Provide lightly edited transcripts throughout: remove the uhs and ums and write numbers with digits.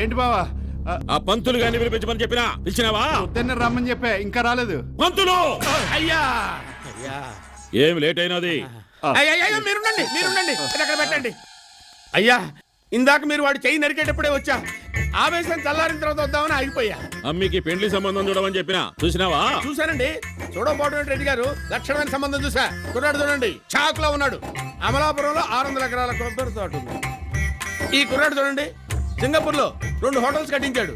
ఏంటి బావా? ఆ పంతులు గాని పిలిపించమని చెప్పినా పిలిచినావా? పొద్దున్నే రమ్మని చెప్పా, ఇంకా రాలేదు. పంతులు అయ్యా ఏం లేట్ అయినది? మీరుండండి అది అక్కడ పెట్టండి. అయ్యా ఇందాక మీరు వాడి చెయ్యి నరికేటప్పుడే వచ్చా, ఆవేశం చల్లారిన తర్వాత వద్దామని ఆగిపోయా. అమ్మికి పెండ్లి సంబంధం చూడమని చెప్పినా చూసినావా? చూశానండి. చూడబోవడం రెడ్డి గారు లక్షణమైన సంబంధం చూసా. కుర్రాడు చూడండి, చాకులో ఉన్నాడు. అమలాపురంలో 600 ఎకరాల కొబ్బరి తోట ఉంది. ఈ కుర్రాడు చూడండి, సింగపూర్ లో 2 హోటల్స్ కట్టించాడు.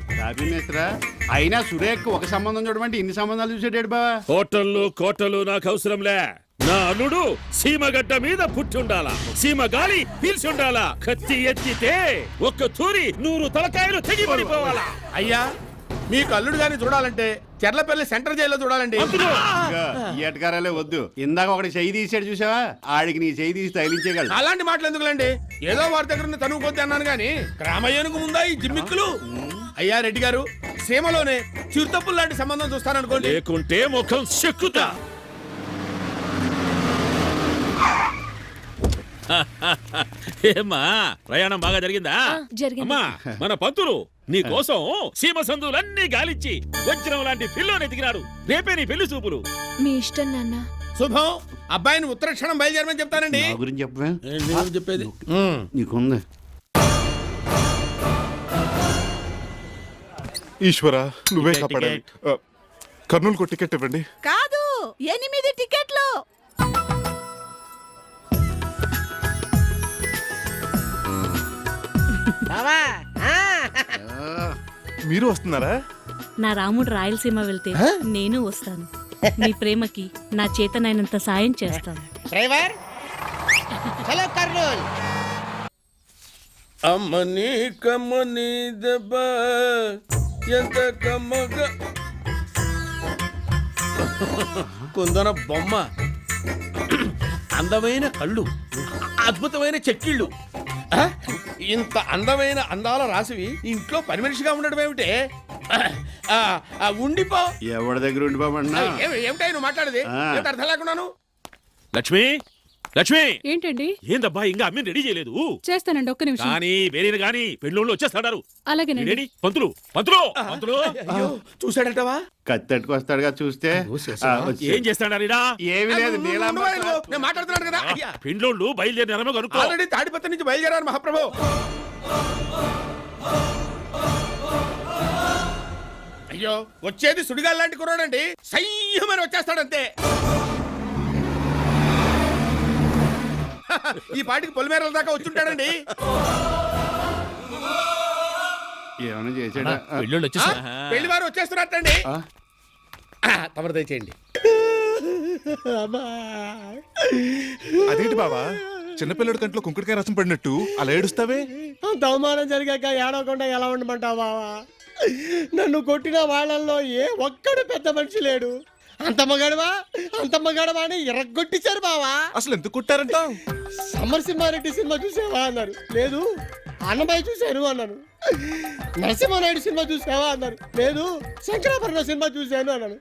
అయినా సురేఖ్ ఒక సంబంధం చూడమంటే ఇన్ని సంబంధాలు చూసేటాడు బావా. హోటళ్ళు కోటలు నాకు అవసరంలే. నా అల్లుడు సీమగడ్డ మీద పుట్టుండాలా, సీమ గాలి పీల్చుండాలా. కత్తి ఎత్తితే ఒక్క తూరి 100 తలకాయలు తెగి పడిపోవాలా. అయ్యా మీకు అల్లుడు గాని చూడాలంటే చెర్లపల్లి సెంట్రల్ జైల్లో చూడాలండి. ఈ ఎటకారాలే వద్దు. ఇందాక ఒకటి చెయ్యి తీసాడు చూసావా, ఆడికి నీ చెయ్యి తీసి తగిలించేయగలడు. అలాంటి మాటలు ఎందుకులేండి, ఏదో వారి దగ్గర తనువు కొద్ది అన్నాను గాని గ్రామయ్యనుకు ముందా ఈ జిమ్మిక్కులు. అయ్యా రెడ్డి గారు, సీమలోనే చిరుతప్పులు లాంటి సంబంధం చూస్తారనుకోండి. లేకుంటే ముఖం చెక్కుతా. ఏమ్మా ప్రయాణం బాగా జరిగిందా? అమ్మా మన పంతులు నీ కోసం సీమ సందులన్నీ గాలిచ్చి వజ్రం లాంటి పిల్లోని ఎదిగినాడు. రేపే నీ పెళ్లి చూపులు. మీ ఇష్టం నాన్న. శుభం. అబ్బాయిని ఉత్తరక్షణం బయలుదేరమని చెప్తానండి. నా గురించి చెప్పవే. చెప్పేది నీకుంది. ఈశ్వర నువ్వే కాపాడాలి. కర్నూలుకు టికెట్ ఇవ్వండి. కాదు, 8 టికెట్లు. మీరు వస్తున్నారా? నా రాముడు రాయలసీమ వెళ్తే నేను వస్తాను. నీ ప్రేమకి నా చేతనైనంత సాయం చేస్తాను. డ్రైవర్ చలో కర్నూల్. అమ్మని కమ్మని దెబ్బ ఎంత కమ్మగా కుందన బొమ్మ, అందమైన కళ్ళు, అద్భుతమైన చెక్కిళ్ళు. ఇంత అందమైన అందాల రాసివి ఇంట్లో పని మనిషిగా ఉండడం ఏమిటే? ఉండిపో. ఎవరి దగ్గర ఉండిపోమన్నా? ఏమిటా నువ్వు మాట్లాడేది? ఏమిటి అర్థం లేకున్నాను? లక్ష్మి లక్ష్మి ఏంటండి? ఏందబ్బా ఇంకా అమ్మిని రెడీ చేయలేదు? చేస్తానండి, ఒక్క నిమిషం. కానీ వేరేది గాని పెళ్ళోళ్ళు వచ్చేస్తాడారు. అలాగేనండి. రెడీ? పంతులు పంతులు పంతులు చూసాడంటవా? కత్తెట్టుకొస్తాడుగా చూస్తే. ఏం చేస్తాడా? ఏమి లేదు, నేను మాట్లాడుతున్నాను కదా. పెళ్ళోళ్ళు బయలుదేరినారో కనుక్కో. ఆల్రెడీ తాడిపత్రి నుంచి బయలుదేరారు మహాప్రభు. అయ్యో వచ్చేది సుడిగాలి లాంటి కుర్రాడండి, సయ్యమని వచ్చేస్తాడంతే. ఈ పాటికి పొలిమేరల దాకా వచ్చుంటాడండి. ఏమైనా చేసాడా? పెళ్లి వారు వచ్చేస్తున్నట్టండి. తమరు దయచేయండి. అదేంటి బావా, చిన్నపిల్లడి కంట్లో కుంకుడికాయ రసం పడినట్టు అలా ఏడుస్తావే? అంత అవమానం జరిగాక ఏడవకుండా ఎలా ఉండమంటావు బావా? నన్ను కొట్టిన వాళ్ళల్లో ఏ ఒక్కడు పెద్ద మనిషి లేడు. అంత మగడవా అని ఎరగొట్టించారు బావా. అసలు ఎందుకు కొట్టారంట? సమరసింహారెడ్డి సినిమా చూసావా అన్నారు. లేదు. అన్నమయ్య చూశాను అన్నాను. నరసింహానాయుడు సినిమా చూసావా అన్నారు. లేదు. శంకరాభరణ సినిమా చూశాను అన్నాను.